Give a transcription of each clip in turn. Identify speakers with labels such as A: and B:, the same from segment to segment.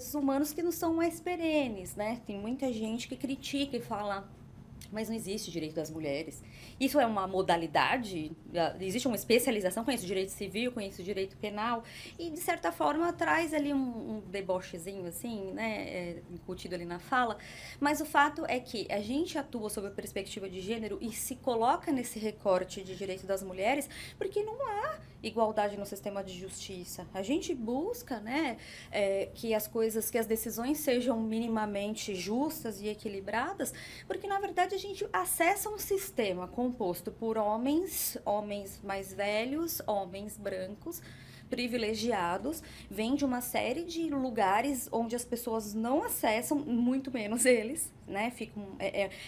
A: direitos humanos que não são mais perenes, né? Tem muita gente que critica e fala, mas não existe direito das mulheres. Isso é uma modalidade, existe uma especialização, conheço direito civil, conheço direito penal, e de certa forma traz ali um debochezinho assim, né, incutido ali na fala, mas o fato é que a gente atua sob a perspectiva de gênero e se coloca nesse recorte de direito das mulheres, porque não há igualdade no sistema de justiça. A gente busca, né, que as decisões sejam minimamente justas e equilibradas, porque na verdade a gente acessa um sistema composto por homens mais velhos, homens brancos, privilegiados, vem de uma série de lugares onde as pessoas não acessam, muito menos eles, né?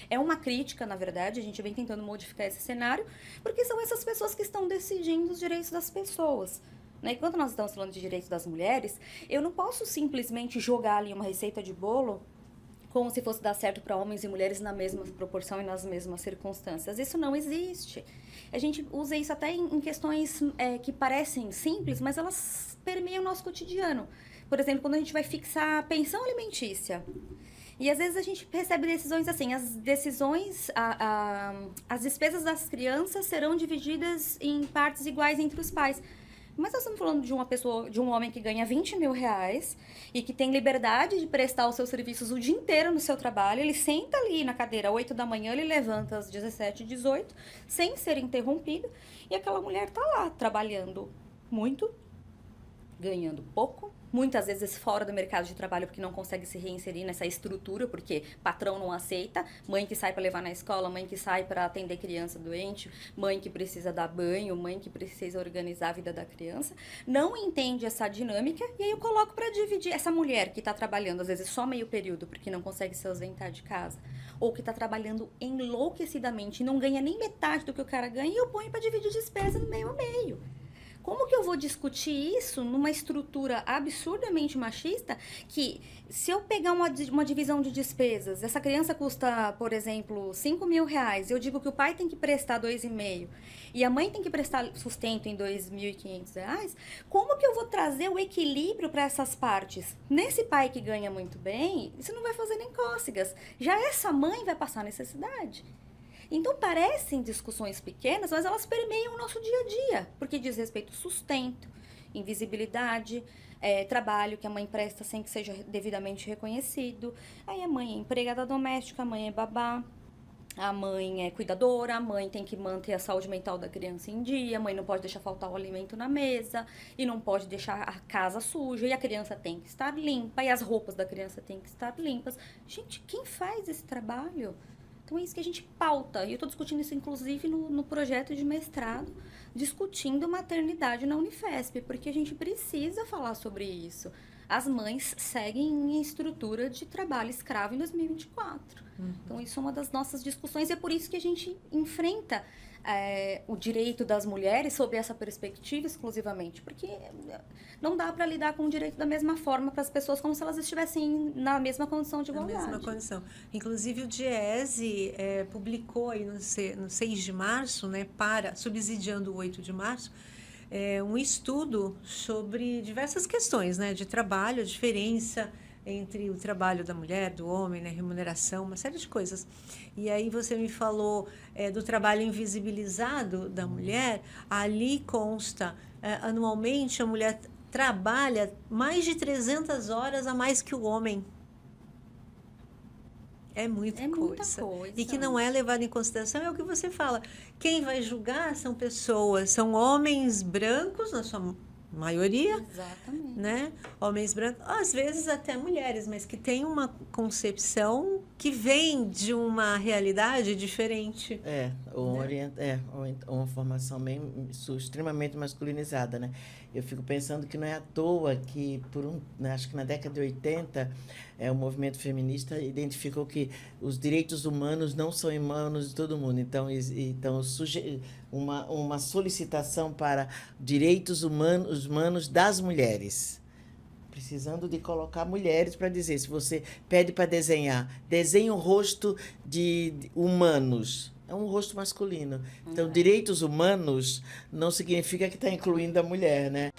A: É uma crítica, na verdade, a gente vem tentando modificar esse cenário, porque são essas pessoas que estão decidindo os direitos das pessoas. Né? Enquanto nós estamos falando de direitos das mulheres, eu não posso simplesmente jogar ali uma receita de bolo como se fosse dar certo para homens e mulheres na mesma proporção e nas mesmas circunstâncias. Isso não existe. A gente usa isso até em questões que parecem simples, mas elas permeiam o nosso cotidiano. Por exemplo, quando a gente vai fixar a pensão alimentícia. E às vezes a gente recebe decisões assim, as despesas das crianças serão divididas em partes iguais entre os pais. Mas nós estamos falando de uma pessoa, de um homem que ganha 20 mil reais e que tem liberdade de prestar os seus serviços o dia inteiro no seu trabalho. Ele senta ali na cadeira às 8 da manhã, ele levanta às 17, 18, sem ser interrompido. E aquela mulher está lá, trabalhando muito, ganhando pouco, muitas vezes fora do mercado de trabalho porque não consegue se reinserir nessa estrutura, porque patrão não aceita, mãe que sai para levar na escola, mãe que sai para atender criança doente, mãe que precisa dar banho, mãe que precisa organizar a vida da criança, não entende essa dinâmica, e aí eu coloco para dividir essa mulher que está trabalhando às vezes só meio período porque não consegue se ausentar de casa, ou que está trabalhando enlouquecidamente e não ganha nem metade do que o cara ganha, e eu ponho para dividir despesa no meio a meio. Como que eu vou discutir isso numa estrutura absurdamente machista que, se eu pegar uma divisão de despesas, essa criança custa, por exemplo, 5 mil reais, eu digo que o pai tem que prestar 2,5 e a mãe tem que prestar sustento em 2.500 reais, como que eu vou trazer o equilíbrio para essas partes? Nesse pai que ganha muito bem, isso não vai fazer nem cócegas. Já essa mãe vai passar necessidade. Então, parecem discussões pequenas, mas elas permeiam o nosso dia a dia, porque diz respeito ao sustento, invisibilidade, trabalho que a mãe presta sem que seja devidamente reconhecido. Aí a mãe é empregada doméstica, a mãe é babá, a mãe é cuidadora, a mãe tem que manter a saúde mental da criança em dia, a mãe não pode deixar faltar o alimento na mesa, e não pode deixar a casa suja, e a criança tem que estar limpa, e as roupas da criança têm que estar limpas. Gente, quem faz esse trabalho? Então é isso que a gente pauta, e eu estou discutindo isso inclusive no projeto de mestrado, discutindo maternidade na Unifesp, porque a gente precisa falar sobre isso. As mães seguem em estrutura de trabalho escravo em 2024. Então isso é uma das nossas discussões, e é por isso que a gente enfrenta o direito das mulheres sob essa perspectiva exclusivamente, porque não dá para lidar com o direito da mesma forma para as pessoas como se elas estivessem na mesma condição de igualdade.
B: Na mesma condição. Inclusive o Diese publicou aí no 6 de março, né, subsidiando o 8 de março, um estudo sobre diversas questões, né, de trabalho, a diferença entre o trabalho da mulher, do homem, né, remuneração, uma série de coisas. E aí você me falou do trabalho invisibilizado da mulher. Ali consta, anualmente a mulher trabalha mais de 300 horas a mais que o homem. É muita coisa. E que não é levado em consideração é o que você fala. Quem vai julgar são pessoas, são homens brancos, na sua maioria.
A: Exatamente.
B: Né? Homens brancos, às vezes até mulheres, mas que têm uma concepção que vem de uma realidade diferente.
C: Uma formação extremamente masculinizada, né? Eu fico pensando que não é à toa que, acho que na década de 80, o movimento feminista identificou que os direitos humanos não são humanos de todo mundo. Então uma solicitação para direitos humanos das mulheres, precisando de colocar mulheres para dizer, se você pede para desenhar, desenhe um rosto de humanos, é um rosto masculino. Então, direitos humanos não significa que está incluindo a mulher, né?